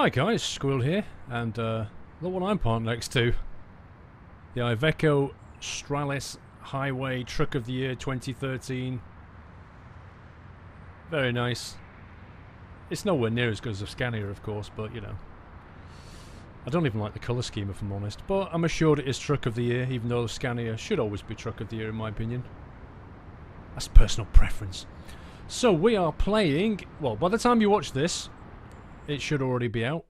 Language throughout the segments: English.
Hi guys, Squirrel here, and look what I'm parked next to. The Iveco Stralis Highway Truck of the Year 2013. Very nice. It's nowhere near as good as a Scania, of course, but you know. I don't even like the colour scheme, if I'm honest, but I'm assured it is Truck of the Year, even though Scania should always be Truck of the Year in my opinion. That's personal preference. So we are playing, well, by the time you watch this, it should already be out,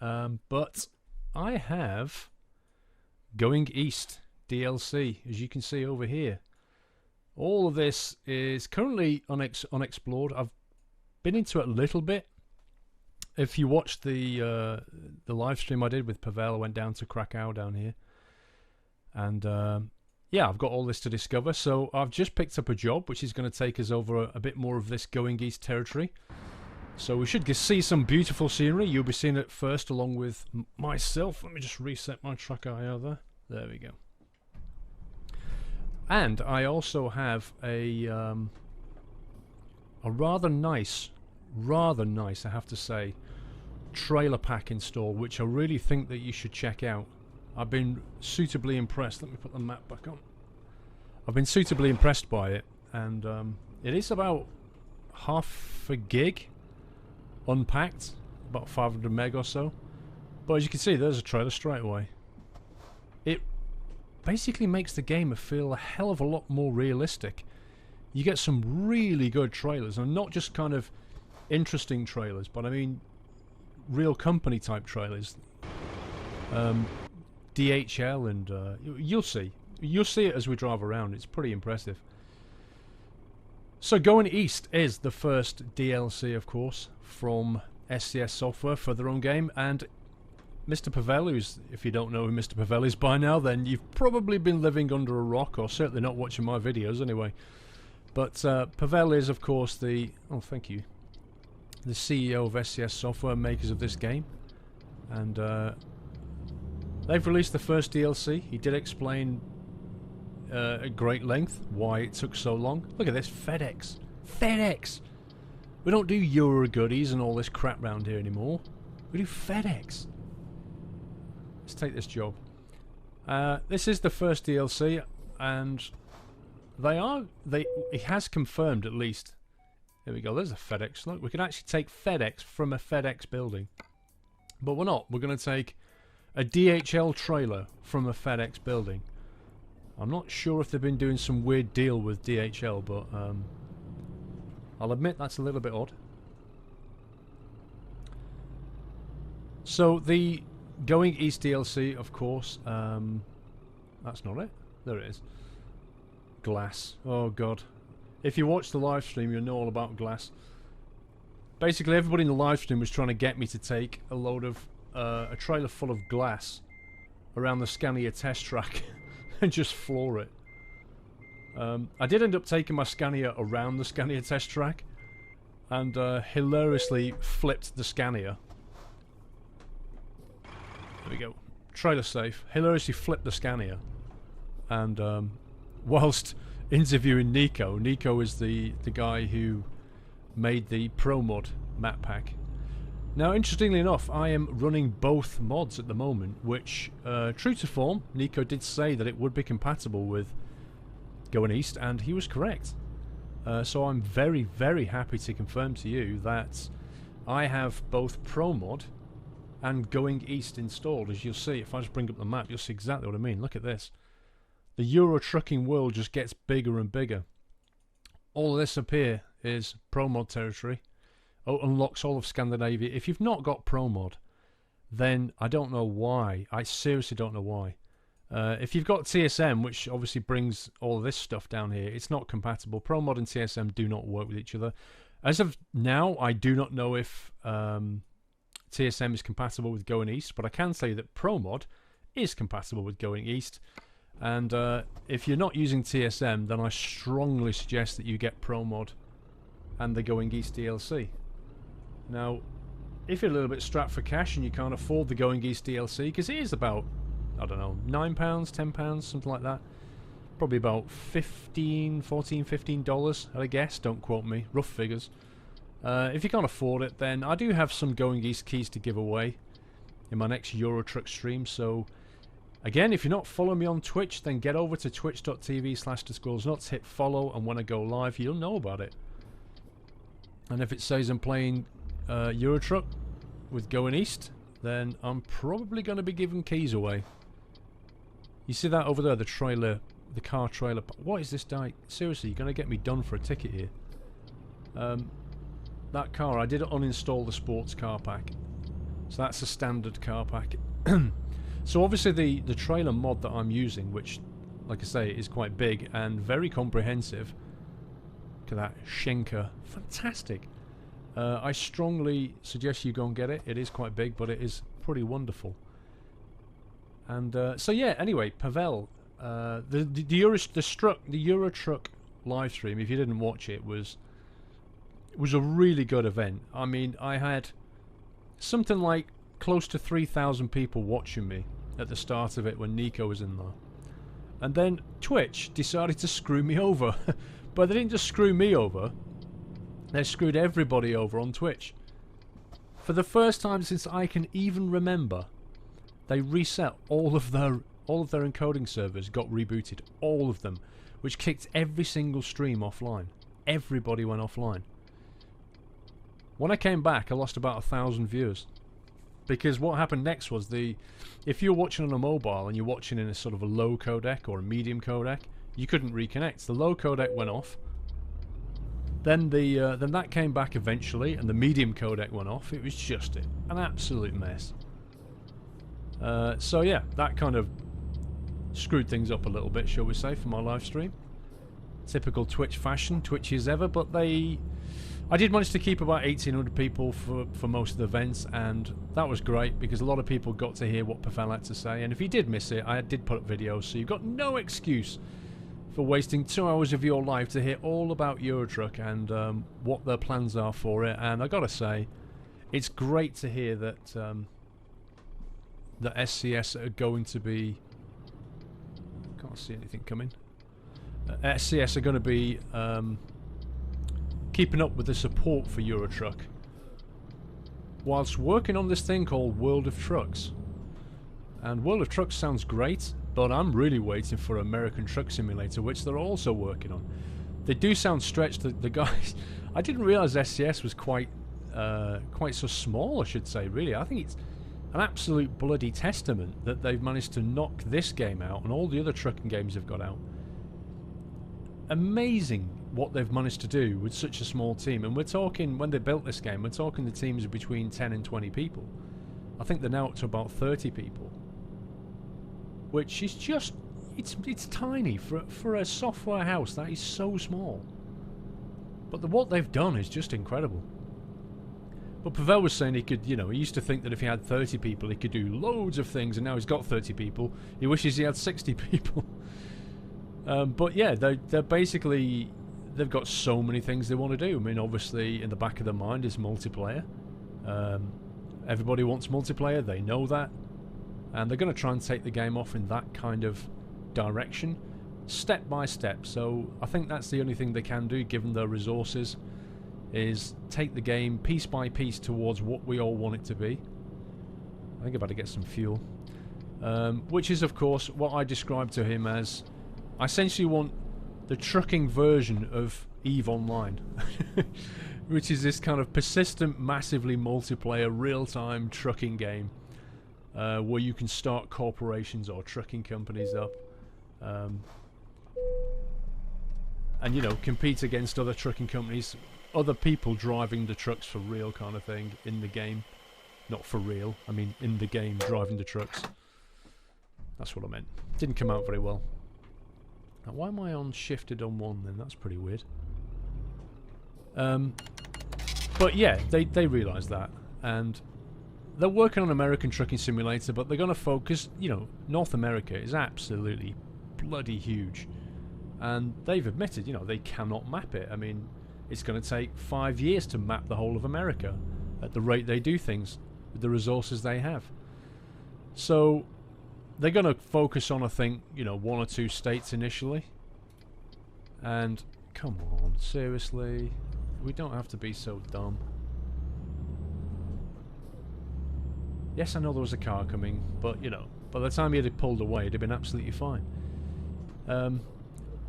but I have Going East DLC, as you can see over here. All of this is currently unexplored. I've been into it a little bit. If you watched the live stream I did with Pavel, I went down to Krakow down here, and yeah, I've got all this to discover. So I've just picked up a job which is going to take us over a bit more of this Going East territory. So we should see some beautiful scenery. You'll be seeing it first along with myself. Let me just reset my track IO there. There we go. And I also have a rather nice, I have to say, trailer pack installed, which I really think that you should check out. I've been suitably impressed. Let me put the map back on. I've been suitably impressed by it, and it is about half a gig unpacked, about 500 meg or so. But as you can see, there's a trailer straight away. It basically makes the game feel a hell of a lot more realistic. You get some really good trailers, and not just kind of interesting trailers, but I mean real company type trailers. DHL, and you'll see it as we drive around. It's pretty impressive. So Going East is the first DLC, of course, from SCS Software for their own game, and Mr. Pavel, who's, if you don't know who Mr. Pavel is by now, then you've probably been living under a rock, or certainly not watching my videos anyway. But Pavel is, of course, the CEO of SCS Software, makers of this game, and they've released the first DLC. He did explain at great length why it took so long. Look at this, FedEx! We don't do Euro goodies and all this crap round here anymore. We do FedEx. Let's take this job. This is the first DLC, and it has confirmed at least. There we go, there's a FedEx. Look, we can actually take FedEx from a FedEx building. But we're not. We're going to take a DHL trailer from a FedEx building. I'm not sure if they've been doing some weird deal with DHL, but I'll admit that's a little bit odd. So the Going East DLC, of course, that's not it. There it is. Glass. Oh god. If you watch the live stream, you'll know all about glass. Basically, everybody in the live stream was trying to get me to take a load of a trailer full of glass around the Scania test track and just floor it. I did end up taking my Scania around the Scania test track and hilariously flipped the Scania. There we go. Trailer safe. Hilariously flipped the Scania. And whilst interviewing Nico is the guy who made the ProMod map pack. Now, interestingly enough, I am running both mods at the moment, which, true to form, Nico did say that it would be compatible with Going East, and he was correct. So I'm very, very happy to confirm to you that I have both ProMod and Going East installed. As you'll see, if I just bring up the map, you'll see exactly what I mean. Look at this. The Euro trucking world just gets bigger and bigger. All of this up here is ProMod territory. Oh, unlocks all of Scandinavia. If you've not got ProMod, then I don't know why. I seriously don't know why. If you've got TSM, which obviously brings all of this stuff down here, it's not compatible. ProMod and TSM do not work with each other. As of now, I do not know if TSM is compatible with Going East, but I can say that ProMod is compatible with Going East. And if you're not using TSM, then I strongly suggest that you get ProMod and the Going East DLC. Now, if you're a little bit strapped for cash and you can't afford the Going East DLC, because it is about, I don't know, £9, £10, something like that. Probably about $15, $14, $15, I guess. Don't quote me. Rough figures. If you can't afford it, then I do have some Going East keys to give away in my next Euro Truck stream. So again, if you're not following me on Twitch, then get over to twitch.tv/thesquirrelsnuts, hit follow, and when I go live, you'll know about it. And if it says I'm playing Euro Truck with Going East, then I'm probably going to be giving keys away. You see that over there, the trailer, the car trailer. What is this guy? Seriously, you're going to get me done for a ticket here. That car, I did uninstall the sports car pack. So that's a standard car pack. So obviously the trailer mod that I'm using, which, like I say, is quite big and very comprehensive. Look at that Schenker. Fantastic. I strongly suggest you go and get it. It is quite big, but it is pretty wonderful. And so yeah, anyway, Pavel, the Euro Truck live stream, if you didn't watch it, was a really good event. I mean, I had something like close to 3,000 people watching me at the start of it when Nico was in there. And then Twitch decided to screw me over. But they didn't just screw me over, they screwed everybody over on Twitch. For the first time since I can even remember, they reset all of their encoding servers, got rebooted, all of them, which kicked every single stream offline. Everybody went offline. When I came back, I lost about 1,000 viewers. Because what happened next was if you're watching on a mobile and you're watching in a sort of a low codec or a medium codec, you couldn't reconnect. The low codec went off. Then then that came back eventually, and the medium codec went off. It was just an absolute mess. So yeah, that kind of screwed things up a little bit, shall we say, for my live stream. Typical Twitch fashion, Twitchy as ever, but I did manage to keep about 1,800 people for most of the events, and that was great because a lot of people got to hear what Pavel had to say. And if you did miss it, I did put up videos, so you've got no excuse for wasting 2 hours of your life to hear all about Eurotruck and what their plans are for it. And I gotta say, it's great to hear that the SCS are going to be... Can't see anything coming. SCS are going to be keeping up with the support for Eurotruck whilst working on this thing called World of Trucks. And World of Trucks sounds great, but I'm really waiting for American Truck Simulator, which they're also working on. They do sound stretched. The guys, I didn't realise SCS was quite so small, I should say, really. I think it's an absolute bloody testament that they've managed to knock this game out and all the other trucking games they've got out. Amazing what they've managed to do with such a small team. And we're talking, when they built this game, we're talking the teams are between 10 and 20 people. I think they're now up to about 30 people. Which is just, it's tiny. For a software house, that is so small. But what they've done is just incredible. But Pavel was saying he could, he used to think that if he had 30 people he could do loads of things, and now he's got 30 people. He wishes he had 60 people. But yeah, they're basically, they've got so many things they want to do. I mean, obviously, in the back of their mind is multiplayer. Everybody wants multiplayer, they know that. And they're going to try and take the game off in that kind of direction, step by step. So I think that's the only thing they can do, given their resources, is take the game piece by piece towards what we all want it to be. I think I better get some fuel. Which is, of course, what I described to him as, I essentially want the trucking version of EVE Online. Which is this kind of persistent, massively multiplayer, real-time trucking game. Where you can start corporations or trucking companies up. And, compete against other trucking companies. Other people driving the trucks for real kind of thing in the game. Not for real, I mean in the game driving the trucks. That's what I meant. Didn't come out very well. Now, why am I on shifted on one then? That's pretty weird. But yeah, they realise that. And they're working on American Trucking Simulator, but they're going to focus, North America is absolutely bloody huge. And they've admitted, they cannot map it. I mean, it's going to take 5 years to map the whole of America at the rate they do things, with the resources they have. So they're going to focus on, I think, 1 or 2 states initially. And, come on, seriously? We don't have to be so dumb. Yes, I know there was a car coming, but, you know, by the time he had pulled away, it'd have been absolutely fine.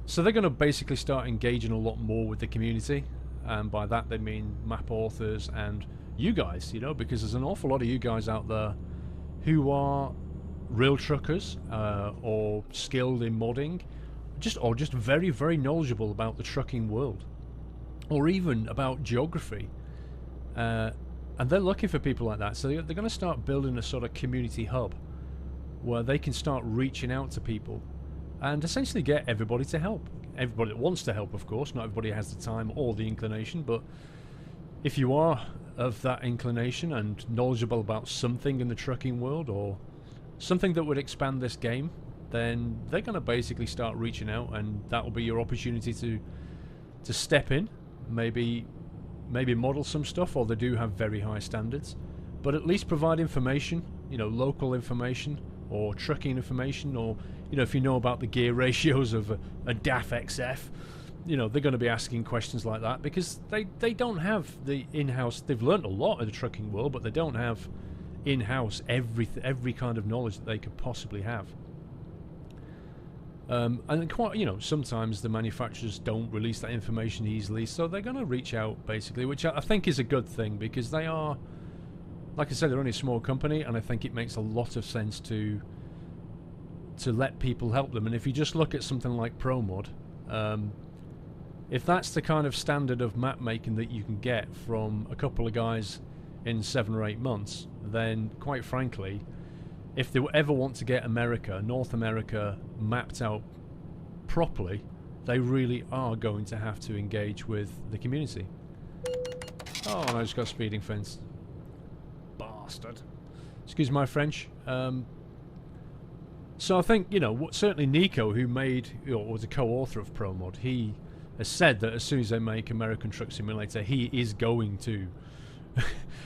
So they're going to basically start engaging a lot more with the community, and by that they mean map authors and you guys, you know, because there's an awful lot of you guys out there who are real truckers or skilled in modding, or just very, very knowledgeable about the trucking world, or even about geography. And they're looking for people like that, so they're going to start building a sort of community hub where they can start reaching out to people and essentially get everybody to help. Everybody that wants to help, of course. Not everybody has the time or the inclination, but if you are of that inclination and knowledgeable about something in the trucking world or something that would expand this game, then they're going to basically start reaching out, and that will be your opportunity to step in, maybe model some stuff, or they do have very high standards, but at least provide information, you know, local information or trucking information, or, you know, if you know about the gear ratios of a DAF XF, you know, they're going to be asking questions like that because they don't have the in-house. They've learnt a lot in the trucking world, but they don't have in-house every kind of knowledge that they could possibly have. And quite, you know, sometimes the manufacturers don't release that information easily, so they're going to reach out basically, which I think is a good thing, because they are, like I said, they're only a small company, and I think it makes a lot of sense to let people help them. And if you just look at something like ProMod, if that's the kind of standard of map making that you can get from a couple of guys in 7 or 8 months, then quite frankly, if they ever want to get North America, mapped out properly, they really are going to have to engage with the community. Oh, and I just got a speeding fence. Bastard. Excuse my French. So I think, you know, certainly Nico, who made, or was a co-author of ProMod, he has said that as soon as they make American Truck Simulator, he is going to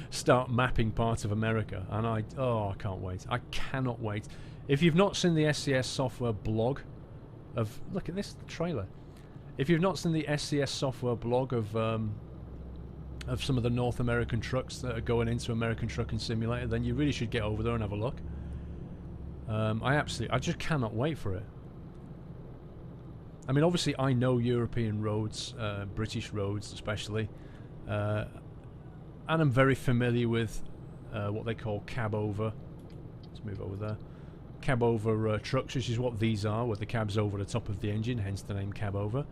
start mapping parts of America, and I can't wait. I cannot wait. If you've not seen the SCS Software blog of, look at this trailer. If you've not seen the SCS Software blog of some of the North American trucks that are going into American Trucking Simulator, then you really should get over there and have a look. I just cannot wait for it. I mean, obviously I know European roads, British roads especially, and I'm very familiar with what they call cab-over. Let's move over there. Cab-over trucks, which is what these are, where the cab's over the top of the engine, hence the name cab-over.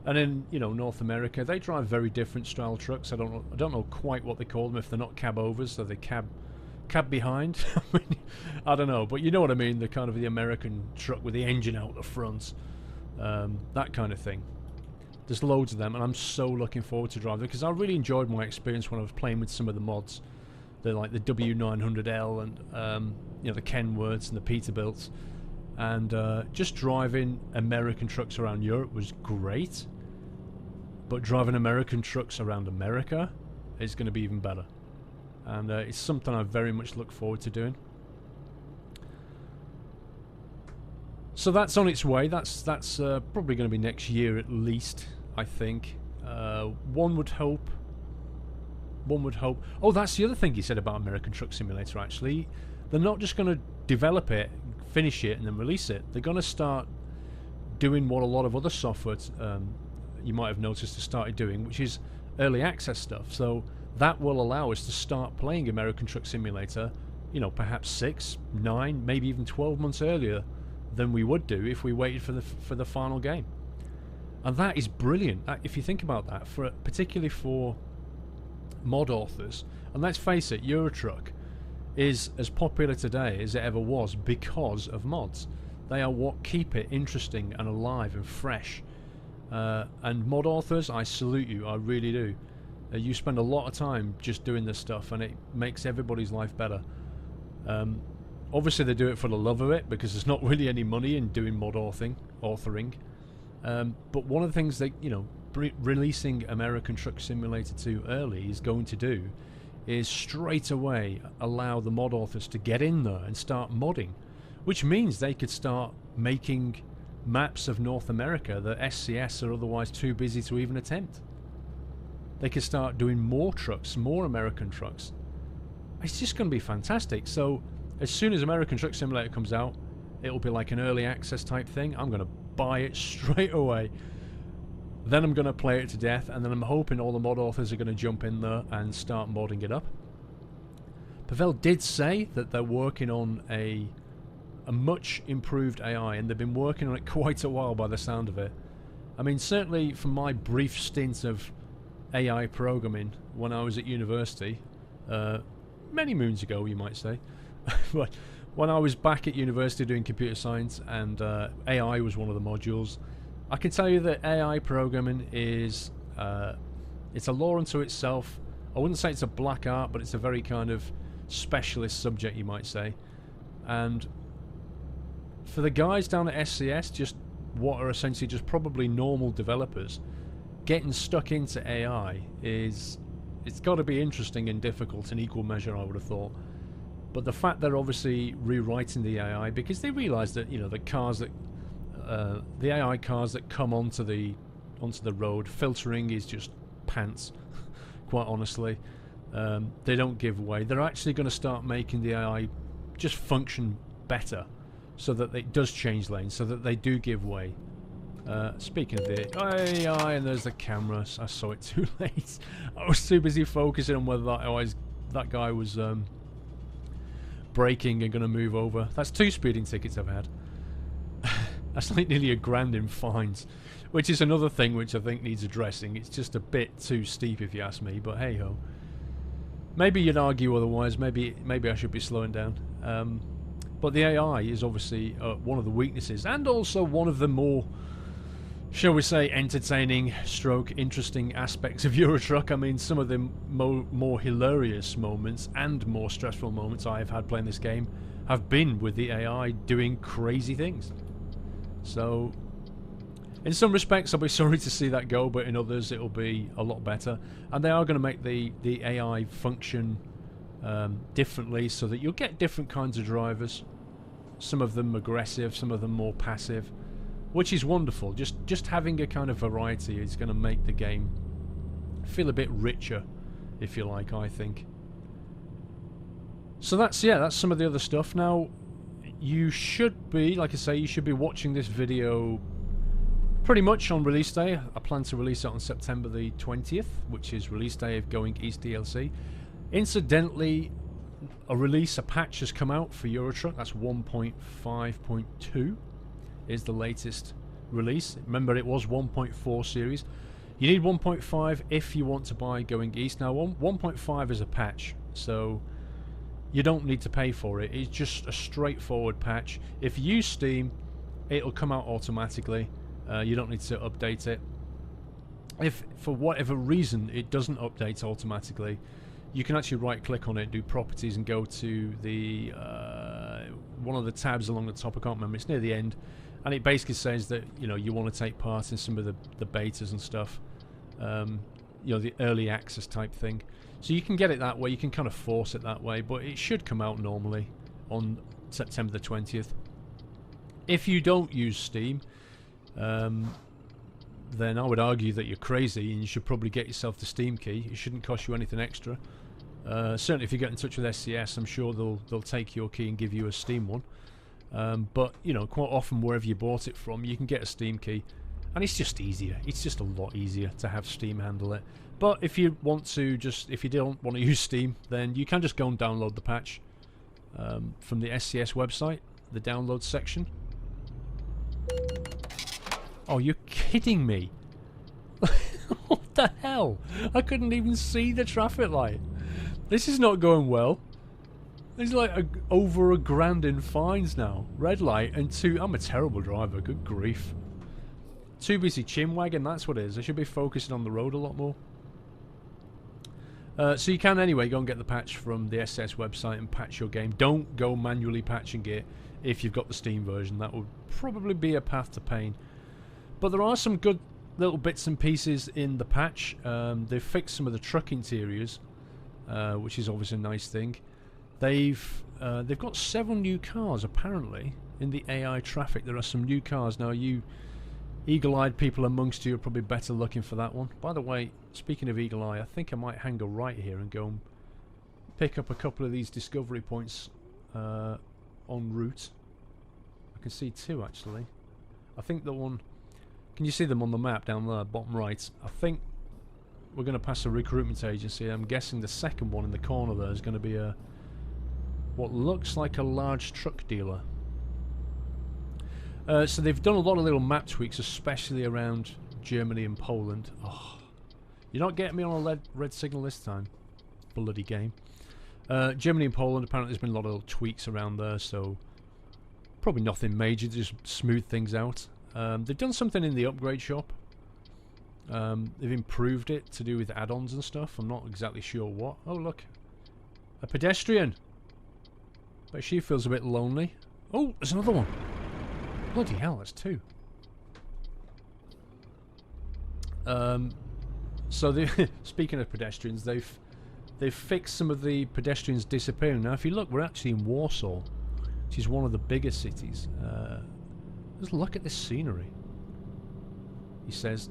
And in, you know, North America, they drive very different style trucks. I don't know quite what they call them. If they're not cab-overs, so they cab behind. I mean, I don't know, but you know what I mean. The kind of the American truck with the engine out the front, that kind of thing. There's loads of them, and I'm so looking forward to driving them, because I really enjoyed my experience when I was playing with some of the mods. They're like the W900L and you know, the Kenworths and the Peterbilts, and just driving American trucks around Europe was great. But driving American trucks around America is going to be even better, and it's something I very much look forward to doing. So that's on its way. That's probably going to be next year at least, I think. One would hope. Oh, that's the other thing he said about American Truck Simulator, actually. They're not just going to develop it, finish it, and then release it. They're going to start doing what a lot of other software you might have noticed has started doing, which is early access stuff. So that will allow us to start playing American Truck Simulator, you know, perhaps 6, 9, maybe even 12 months earlier than we would do if we waited for the final game. And that is brilliant. If you think about that, particularly for mod authors, and let's face it, Eurotruck is as popular today as it ever was because of mods. They are what keep it interesting and alive and fresh. And mod authors, I salute you, I really do. You spend a lot of time just doing this stuff, and it makes everybody's life better. Obviously they do it for the love of it, because there's not really any money in doing mod authoring. But one of the things that, you know, releasing American Truck Simulator 2 early is going to do is straight away allow the mod authors to get in there and start modding, which means they could start making maps of North America that SCS are otherwise too busy to even attempt. they can start doing more trucks, more American trucks. It's just going to be fantastic. So as soon as American Truck Simulator comes out, it'll be like an early access type thing. I'm going to buy it straight away. Then I'm going to play it to death, and then I'm hoping all the mod authors are going to jump in there and start modding it up. Pavel did say that they're working on a much improved AI, and they've been working on it quite a while by the sound of it. I mean, certainly from my brief stint of AI programming when I was at university, many moons ago you might say, but when I was back at university doing computer science and AI was one of the modules, I can tell you that AI programming is it's a law unto itself. I wouldn't say it's a black art, but it's a very kind of specialist subject, you might say. And for the guys down at SCS, just what are essentially just probably normal developers, getting stuck into AI it's got to be interesting and difficult in equal measure, I would have thought. But the fact they're obviously rewriting the AI because they realise that, you know, the cars that the AI cars that come onto the road, filtering is just pants. Quite honestly, they don't give way. They're actually going to start making the AI just function better, so that it does change lanes, so that they do give way. Speaking of the AI, and there's the camera. I saw it too late. I was too busy focusing on whether that guy was braking and going to move over. That's 2 speeding tickets I've had. That's like nearly $1,000 in fines, which is another thing which I think needs addressing. It's just a bit too steep if you ask me, but hey ho. Maybe you'd argue otherwise. Maybe I should be slowing down. But the AI is obviously one of the weaknesses, and also one of the more, shall we say, entertaining stroke interesting aspects of Euro Truck. I mean, some of the more hilarious moments and more stressful moments I have had playing this game have been with the AI doing crazy things. So in some respects I'll be sorry to see that go, but in others it'll be a lot better. And they are going to make the AI function differently, so that you'll get different kinds of drivers. Some of them aggressive, some of them more passive, which is wonderful. Just having a kind of variety is going to make the game feel a bit richer, if you like, I think. So that's some of the other stuff. Now, you should be, like I say, you should be watching this video pretty much on release day. I plan to release it on September the 20th, which is release day of Going East DLC. Incidentally, a patch has come out for Euro Truck. That's 1.5.2 is the latest release. Remember, it was 1.4 series. You need 1.5 if you want to buy Going East. Now, 1.5 is a patch, so you don't need to pay for it. It's just a straightforward patch. If you use Steam, it'll come out automatically. You don't need to update it. If for whatever reason it doesn't update automatically, you can actually right click on it, do properties, and go to the one of the tabs along the top. I can't remember, it's near the end, and it basically says that, you know, you want to take part in some of the betas and stuff, you know, the early access type thing. So you can get it that way, you can kind of force it that way, but it should come out normally on September the 20th. If you don't use Steam, then I would argue that you're crazy, and you should probably get yourself the Steam key. It shouldn't cost you anything extra. Certainly if you get in touch with SCS, I'm sure they'll take your key and give you a Steam one. But, you know, quite often wherever you bought it from, you can get a Steam key, and it's just easier. It's just a lot easier to have Steam handle it. But if you want to if you don't want to use Steam, then you can just go and download the patch from the SCS website, the download section. Oh, you're kidding me. What the hell? I couldn't even see the traffic light. This is not going well. There's like over $1,000 in fines now. Red light and 2... I'm a terrible driver, good grief. Too busy chinwagging, that's what it is. I should be focusing on the road a lot more. So you can anyway go and get the patch from the SCS website and patch your game. Don't go manually patching it if you've got the Steam version. That would probably be a path to pain. But there are some good little bits and pieces in the patch. They've fixed some of the truck interiors, which is obviously a nice thing. They've got several new cars apparently in the AI traffic. There are some new cars now. You eagle-eyed people amongst you are probably better looking for that one. By the way, speaking of Eagle Eye, I think I might hang a right here and go and pick up a couple of these discovery points en route. I can see 2 actually. I think the one... Can you see them on the map down there, bottom right? I think we're going to pass a recruitment agency. I'm guessing the second one in the corner there is going to be a... what looks like a large truck dealer. So they've done a lot of little map tweaks, especially around Germany and Poland. Oh, you're not getting me on a red signal this time. Bloody game. Germany and Poland, apparently there's been a lot of little tweaks around there, so probably nothing major, just smooth things out. They've done something in the upgrade shop. They've improved it to do with add-ons and stuff. I'm not exactly sure what. Oh look, a pedestrian. But she feels a bit lonely. Oh, there's another one. Bloody hell, that's 2. So speaking of pedestrians, they've fixed some of the pedestrians disappearing. Now if you look, we're actually in Warsaw, which is one of the bigger cities. Just look at this scenery, he says,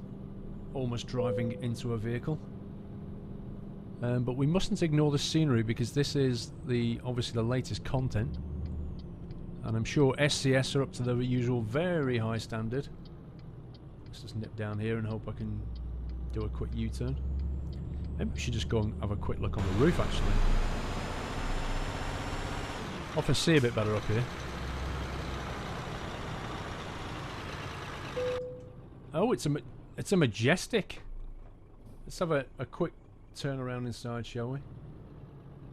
almost driving into a vehicle. But we mustn't ignore the scenery, because this is obviously the latest content, and I'm sure SCS are up to their usual very high standard. Let's just nip down here and hope I can do a quick U-turn. Maybe we should just go and have a quick look on the roof actually. I can see a bit better up here. Oh, it's a Majestic. Let's have a quick turn around inside, shall we?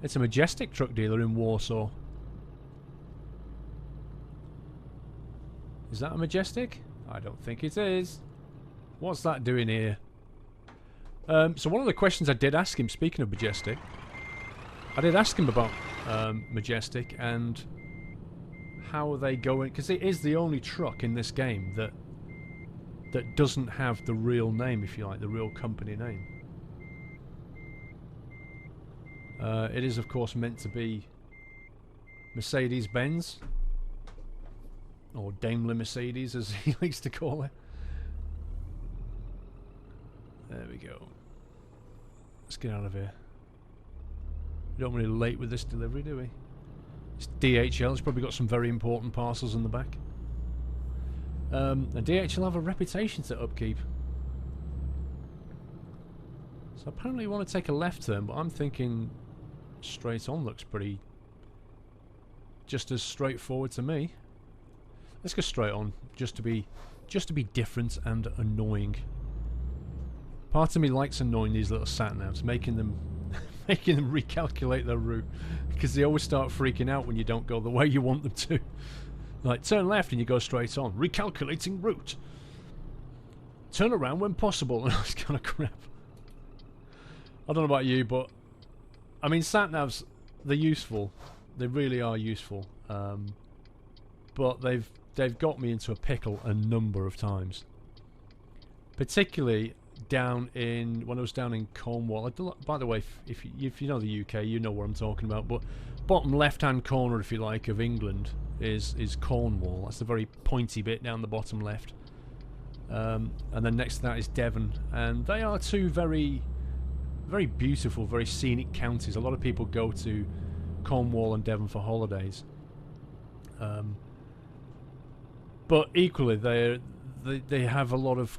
It's a Majestic truck dealer in Warsaw. Is that a Majestic? I don't think it is. What's that doing here? So one of the questions I did ask him, speaking of Majestic, I did ask him about Majestic and how are they going, because it is the only truck in this game that doesn't have the real name, if you like, the real company name. It is of course meant to be Mercedes-Benz, or Daimler Mercedes as he likes to call it. There we go. Let's get out of here. We don't really late with this delivery, do we? It's DHL. It's probably got some very important parcels in the back. And DHL have a reputation to upkeep. So apparently you want to take a left turn, but I'm thinking straight on looks pretty just as straightforward to me. Let's go straight on, just to be different and annoying. Part of me likes annoying these little sat-navs, making them recalculate their route, because they always start freaking out when you don't go the way you want them to. Like, turn left and you go straight on. Recalculating route. Turn around when possible. And all this kind of crap. I don't know about you, but I mean, sat-navs, they're useful. They really are useful. But they've got me into a pickle a number of times. Particularly when I was down in Cornwall. By the way, if you know the UK, you know what I'm talking about. But bottom left-hand corner, if you like, of England is Cornwall. That's the very pointy bit down the bottom left. And then next to that is Devon, and they are two very, very beautiful, very scenic counties. A lot of people go to Cornwall and Devon for holidays. But equally, they have a lot of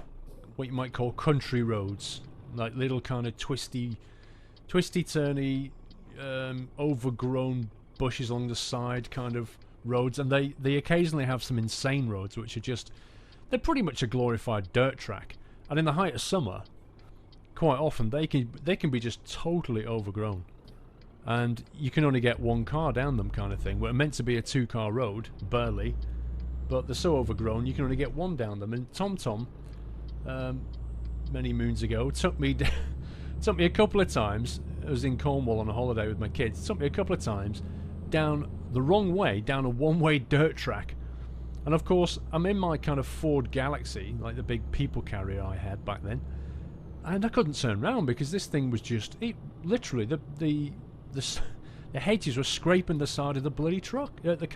what you might call country roads, like little kind of twisty, turny, overgrown bushes along the side kind of roads, and they occasionally have some insane roads which are they're pretty much a glorified dirt track. And in the height of summer, quite often they can be just totally overgrown, and you can only get one car down them, kind of thing. We're meant to be a 2-car road, barely, but they're so overgrown you can only get one down them. And TomTom, many moons ago, took me a couple of times. I was in Cornwall on a holiday with my kids. It took me a couple of times down the wrong way, down a one-way dirt track. And of course, I'm in my kind of Ford Galaxy, like the big people carrier I had back then, and I couldn't turn around because this thing was just literally the hedges were scraping the side of the bloody scraping the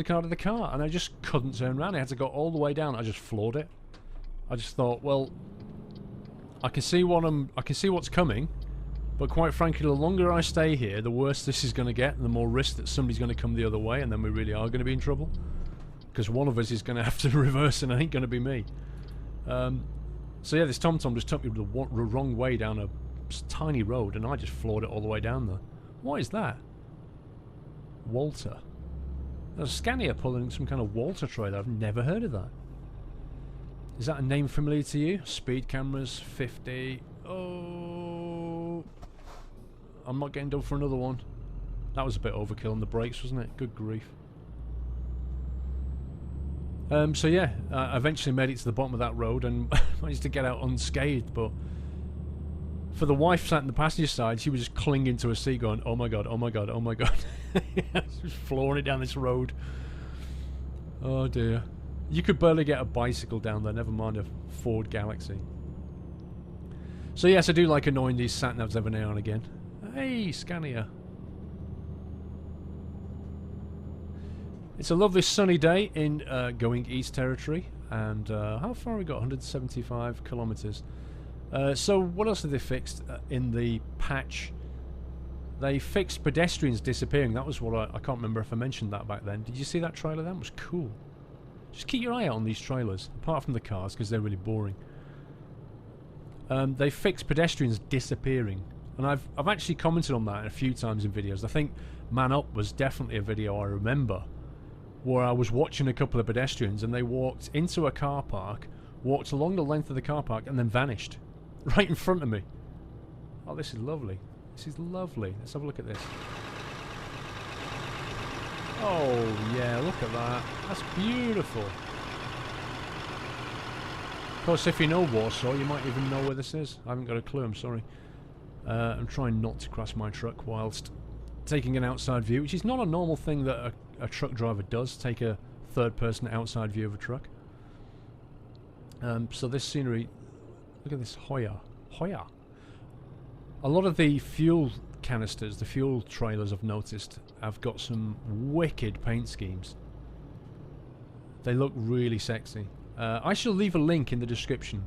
car to the car, and I just couldn't turn around. I had to go all the way down. I just floored it. I just thought, well, I can see what's coming, but quite frankly, the longer I stay here, the worse this is going to get, and the more risk that somebody's going to come the other way, and then we really are going to be in trouble. Because one of us is going to have to reverse, and it ain't going to be me. So yeah, this TomTom just took me the wrong way down a tiny road, and I just floored it all the way down there. What is that? Walter. There's a Scania pulling some kind of Walter trailer. I've never heard of that. Is that a name familiar to you? Speed cameras, 50. Oh, I'm not getting done for another one. That was a bit overkill on the brakes, wasn't it? Good grief. So yeah, I eventually made it to the bottom of that road and managed to get out unscathed, but for the wife sat in the passenger side, she was just clinging to her seat going, oh my god, oh my god, oh my god. Just flooring it down this road. Oh dear. You could barely get a bicycle down there, never mind a Ford Galaxy. So yes, I do like annoying these sat-navs every now and again. Hey, Scania. It's a lovely sunny day in going east territory, and how far have we got? 175 kilometers. So what else have they fixed in the patch? They fixed pedestrians disappearing. That was what I can't remember if I mentioned that back then. Did you see that trailer? That was cool. Just keep your eye out on these trailers, apart from the cars, because they're really boring. They fixed pedestrians disappearing, and I've actually commented on that a few times in videos. I think Man Up was definitely a video I remember, where I was watching a couple of pedestrians and they walked into a car park, walked along the length of the car park, and then vanished right in front of me. Oh, this is lovely. This is lovely. Let's have a look at this. Oh yeah, look at that. That's beautiful. Of course, if you know Warsaw, you might even know where this is. I haven't got a clue, I'm sorry. I'm trying not to crash my truck whilst taking an outside view, which is not a normal thing that a truck driver does, take a third-person outside view of a truck. So this scenery, look at this Hoya. Hoya. A lot of the fuel canisters, the fuel trailers I've noticed, have got some wicked paint schemes. They look really sexy. I shall leave a link in the description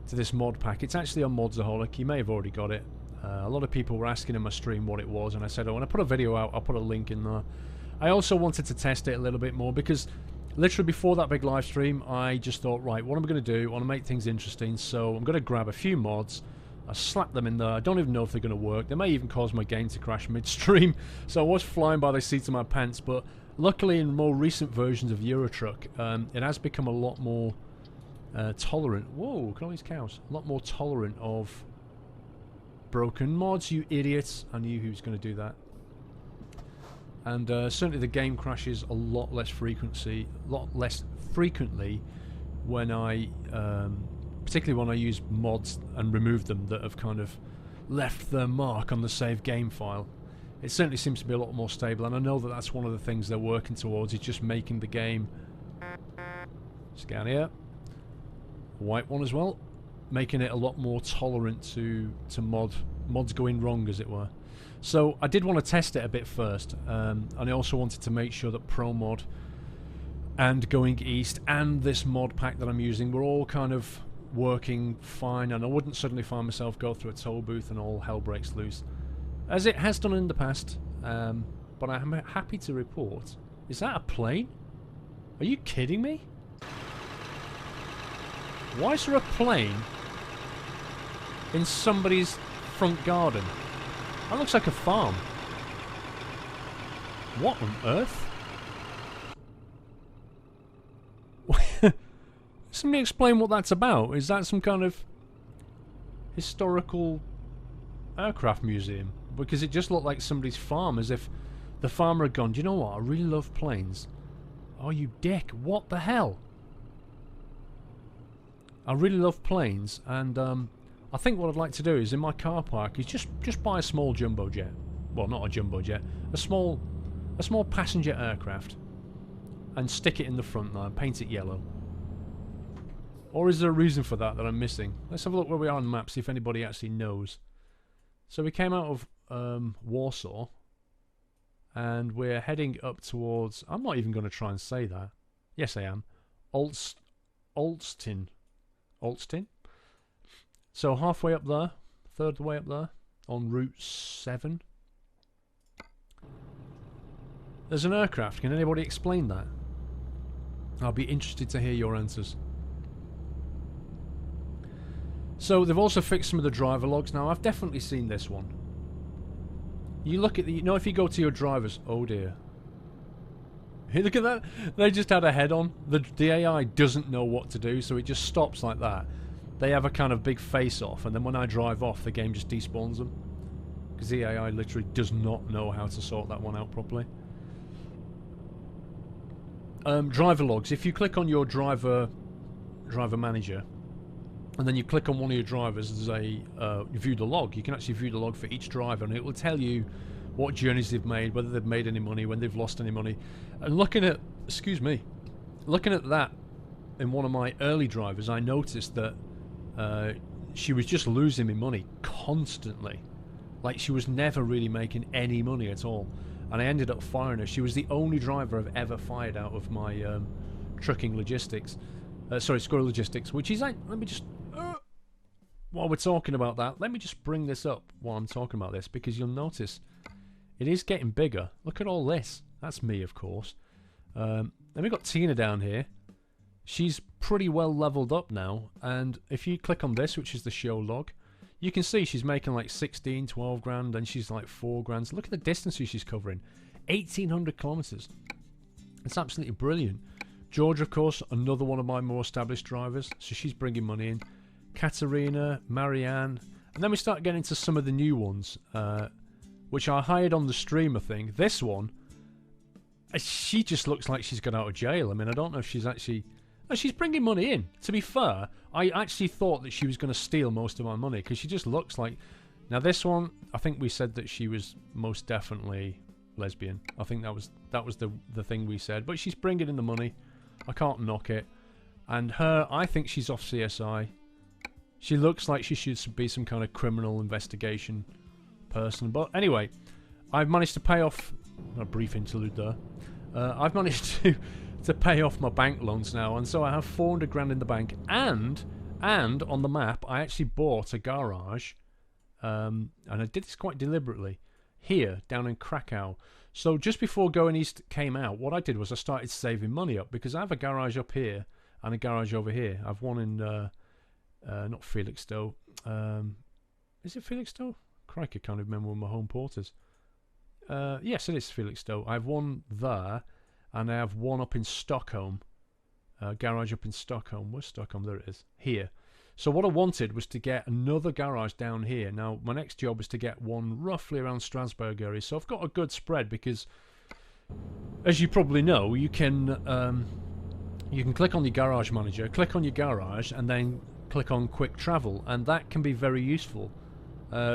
to this mod pack. It's actually on Modsaholic. You may have already got it. A lot of people were asking in my stream what it was, and I said, oh, when I put a video out, I'll put a link in there. I also wanted to test it a little bit more, because literally before that big live stream, I just thought, right, what am I going to do? I want to make things interesting, so I'm going to grab a few mods. I slap them in there. I don't even know if they're going to work. They may even cause my game to crash midstream. So I was flying by the seat of my pants, but luckily in more recent versions of Eurotruck, it has become a lot more tolerant. Whoa, look at all these cows. A lot more tolerant of broken mods, you idiots. I knew who was going to do that. And certainly the game crashes a lot less frequently when I particularly when I use mods and remove them that have kind of left their mark on the saved game file. It certainly seems to be a lot more stable, and I know that that's one of the things they're working towards, is just making the game... Scania. White one as well. Making it a lot more tolerant to mods going wrong, as it were. So I did want to test it a bit first, and I also wanted to make sure that ProMod and Going East and this mod pack that I'm using were all kind of working fine, and I wouldn't suddenly find myself go through a toll booth and all hell breaks loose, as it has done in the past. But I'm happy to report... Is that a plane? Are you kidding me? Why is there a plane in somebody's front garden? That looks like a farm. What on earth? Somebody explain what that's about. Is that some kind of historical aircraft museum? Because it just looked like somebody's farm, as if the farmer had gone, do you know what, I really love planes. Oh, you dick, what the hell? I really love planes, and I think what I'd like to do is, in my car park, is just buy a small jumbo jet. Well, not a jumbo jet, a small passenger aircraft, and stick it in the front there and paint it yellow. Or is there a reason for that I'm missing? Let's have a look where we are on the map, see if anybody actually knows. So we came out of Warsaw, and we're heading up towards... I'm not even going to try and say that. Yes, I am. Olsztyn. Olsztyn? So halfway up there, third of the way up there, on Route 7. There's an aircraft. Can anybody explain that? I'll be interested to hear your answers. So they've also fixed some of the driver logs. Now I've definitely seen this one. You look at the, you know, if you go to your drivers, oh dear. Hey, look at that. They just had a head on. The AI doesn't know what to do, so it just stops like that. They have a kind of big face off, and then when I drive off, the game just despawns them. Because the AI literally does not know how to sort that one out properly. Driver logs. If you click on your driver manager, and then you click on one of your drivers, there's a view the log. You can actually view the log for each driver, and it will tell you what journeys they've made, whether they've made any money, when they've lost any money. And looking at, excuse me, looking at that in one of my early drivers, I noticed that she was just losing me money constantly. Like, she was never really making any money at all. And I ended up firing her. She was the only driver I've ever fired out of my trucking logistics. Sorry, Squirrel Logistics, which is like, let me just, while we're talking about that, let me just bring this up while I'm talking about this, because you'll notice it is getting bigger. Look at all this. That's me, of course. Then we've got Tina down here. She's pretty well leveled up now, and if you click on this, which is the show log, you can see she's making like 16, 12 grand, and she's like 4 grand. So look at the distances she's covering. 1,800 kilometers. It's absolutely brilliant. Georgia, of course, another one of my more established drivers, so she's bringing money in. Katerina, Marianne, and then we start getting into some of the new ones, which I hired on the streamer thing. This one, she just looks like she's got out of jail. I mean, I don't know if she's actually... she's bringing money in. To be fair, I actually thought that she was going to steal most of my money, because she just looks like... Now this one, I think we said that she was most definitely lesbian. I think that was the thing we said. But she's bringing in the money. I can't knock it. And her, I think she's off CSI. She looks like she should be some kind of criminal investigation person. But anyway, I've managed to pay off... A brief interlude there. I've managed to pay off my bank loans now, and so I have 400 grand in the bank, and on the map I actually bought a garage, and I did this quite deliberately here down in Krakow. So just before Going East came out, what I did was I started saving money up, because I have a garage up here and a garage over here. I've one in not Felixstowe. Is it Felixstowe? Crikey, I can't even remember where my home port is. Yes, it is Felixstowe. I have one there, and I have one up in Stockholm. Garage up in Stockholm. Where's Stockholm? There it is. Here. So what I wanted was to get another garage down here. Now, my next job is to get one roughly around Strasbourg area. So I've got a good spread, because, as you probably know, you can click on your garage manager, click on your garage, and then click on quick travel, and that can be very useful.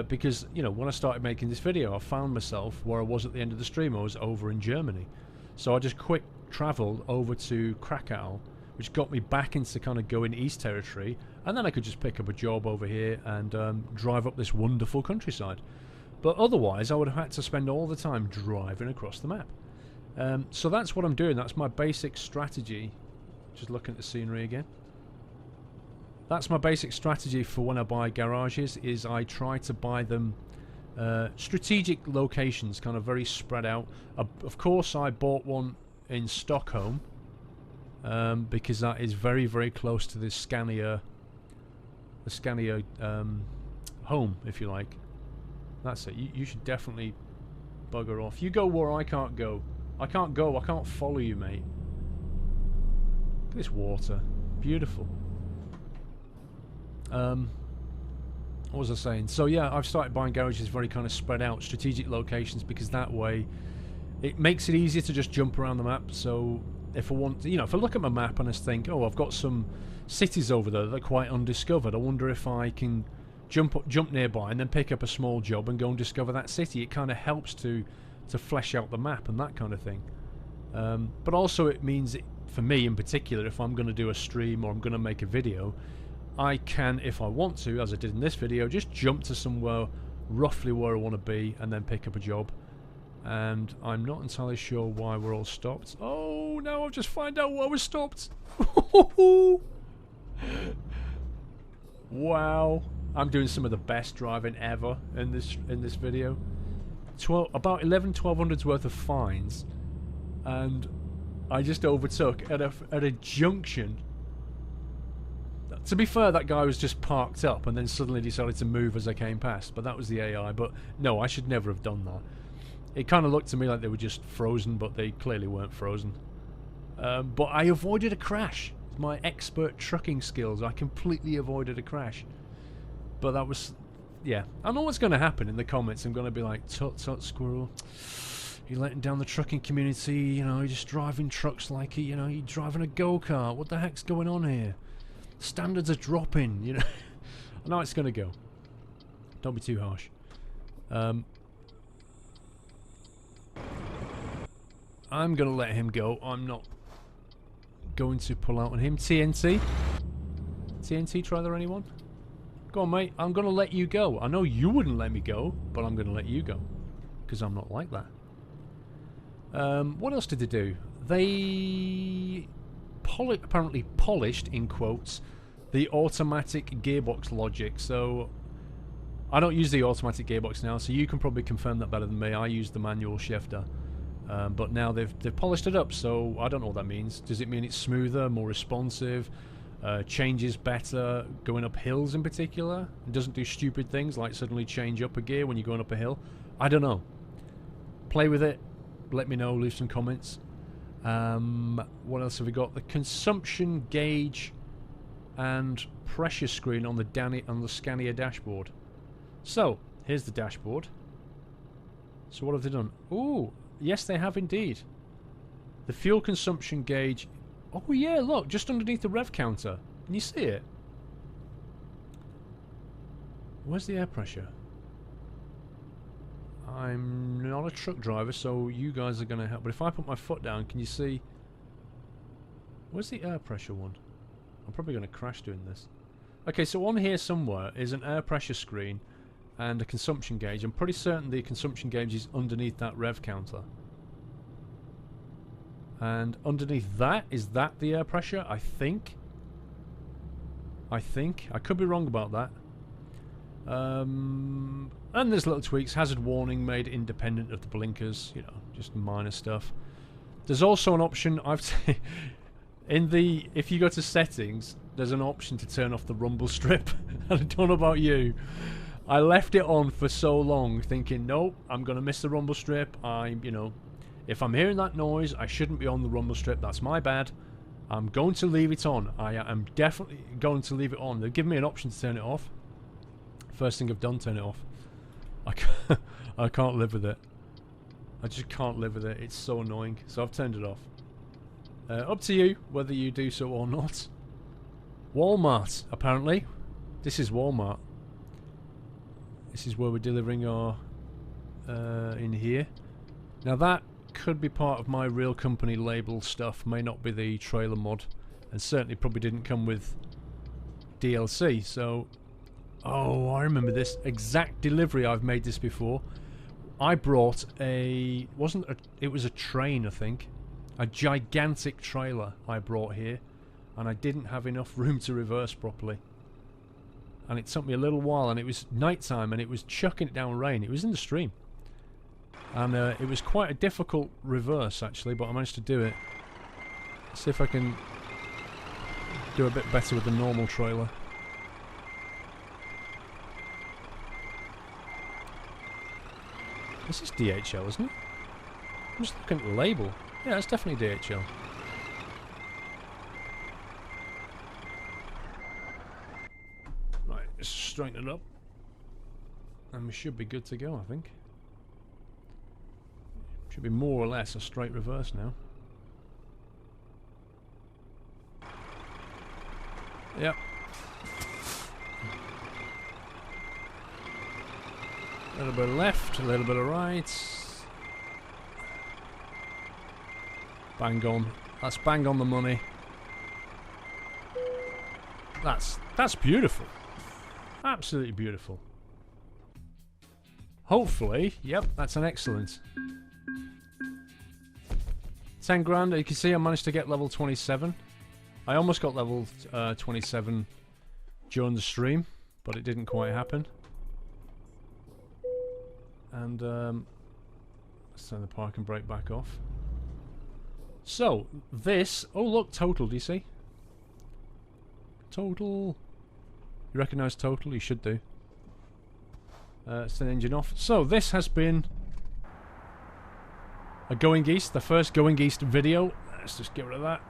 Because, you know, when I started making this video, I found myself where I was at the end of the stream. I was over in Germany. So I just quick travelled over to Krakow, which got me back into kind of Going East territory, and then I could just pick up a job over here and drive up this wonderful countryside. But otherwise, I would have had to spend all the time driving across the map. So that's what I'm doing. That's my basic strategy. Just looking at the scenery again. That's my basic strategy for when I buy garages, is I try to buy them strategic locations, kind of very spread out. Of course, I bought one in Stockholm, because that is very, very close to the Scania home, if you like. That's it. You should definitely bugger off. You go where I can't go. I can't go. I can't follow you, mate. Look at this water. Beautiful. What was I saying? So yeah, I've started buying garages very kind of spread out, strategic locations, because that way it makes it easier to just jump around the map. So if I want, you know, if I look at my map and I think, oh, I've got some cities over there that are quite undiscovered, I wonder if I can jump nearby and then pick up a small job and go and discover that city. It kind of helps to flesh out the map and that kind of thing. But also it means, for me in particular, if I'm going to do a stream or I'm going to make a video, I can, if I want to, as I did in this video, just jump to somewhere roughly where I want to be and then pick up a job. And I'm not entirely sure why we're all stopped. Oh, now I've just found out why we're stopped. Wow. I'm doing some of the best driving ever in this video. About 1200's worth of fines, and I just overtook at a junction. To be fair, that guy was just parked up and then suddenly decided to move as I came past, but that was the AI. But no, I should never have done that. It kind of looked to me like they were just frozen, but they clearly weren't frozen. But I avoided a crash. My expert trucking skills, I completely avoided a crash. But that was, yeah. I know what's going to happen in the comments. I'm going to be like, tut tut Squirrel, you're letting down the trucking community. You know, you're just driving trucks like you're driving a go-kart. What the heck's going on here? Standards are dropping. You know, I know it's going to go. Don't be too harsh. I'm going to let him go. I'm not going to pull out on him. TNT? TNT trailer, anyone? Go on, mate. I'm going to let you go. I know you wouldn't let me go, but I'm going to let you go. Because I'm not like that. What else did they do? They apparently polished, in quotes, the automatic gearbox logic. So I don't use the automatic gearbox now, so you can probably confirm that better than me. I use the manual shifter. But now they've polished it up, so I don't know what that means. Does it mean it's smoother, more responsive, changes better, going up hills in particular? It doesn't do stupid things like suddenly change up a gear when you're going up a hill? I don't know. Play with it. Let me know. Leave some comments. What else have we got? The consumption gauge and pressure screen on the Scania dashboard. So, here's the dashboard. So what have they done? Ooh, yes they have indeed. The fuel consumption gauge. Oh yeah, look, just underneath the rev counter. Can you see it? Where's the air pressure? I'm not a truck driver, so you guys are going to help. But if I put my foot down, can you see? Where's the air pressure one? I'm probably going to crash doing this. Okay, so on here somewhere is an air pressure screen and a consumption gauge. I'm pretty certain the consumption gauge is underneath that rev counter. And underneath that, is that the air pressure? I think. I could be wrong about that. And there's little tweaks. Hazard warning made independent of the blinkers. You know, just minor stuff. There's also an option if you go to settings, there's an option to turn off the rumble strip. I don't know about you. I left it on for so long thinking, nope, I'm going to miss the rumble strip. If I'm hearing that noise, I shouldn't be on the rumble strip. That's my bad. I'm going to leave it on. I am definitely going to leave it on. They've given me an option to turn it off. First thing I've done, turn it off. I can't live with it. I just can't live with it. It's so annoying. So I've turned it off. Up to you whether you do so or not. Walmart, apparently. This is Walmart. This is where we're delivering our in here. Now that could be part of my real company label stuff. May not be the trailer mod, and certainly probably didn't come with DLC. So, oh, I remember this exact delivery. I've made this before. I brought it was a train, I think. A gigantic trailer I brought here, and I didn't have enough room to reverse properly. And it took me a little while, and it was nighttime, and it was chucking it down rain. It was in the stream. And it was quite a difficult reverse, actually, but I managed to do it. Let's see if I can do a bit better with the normal trailer. This is DHL, isn't it? I'm just looking at the label. Yeah, it's definitely DHL. Right, let's straighten it up. And we should be good to go, I think. Should be more or less a straight reverse now. Yep. A little bit of left, a little bit of right. Bang on. That's bang on the money. That's beautiful. Absolutely beautiful. Hopefully, yep, that's an excellent. 10 grand, you can see I managed to get level 27. I almost got level 27 during the stream. but it didn't quite happen. And let's turn the parking brake back off. So this, oh look, total, do you see? Total. You recognise total? You should do. Let's turn the engine off. So this has been a Going East, the first Going East video. Let's just get rid of that.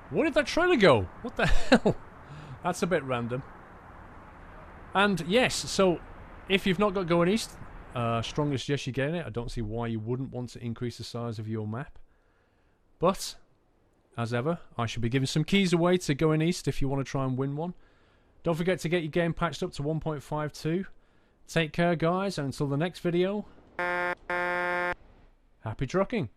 Where did that trailer go? What the hell? That's a bit random. And yes, so if you've not got Going East, strongly suggest you get it. I don't see why you wouldn't want to increase the size of your map. But, as ever, I should be giving some keys away to Going East if you want to try and win one. Don't forget to get your game patched up to 1.52. Take care, guys, and until the next video, happy trucking.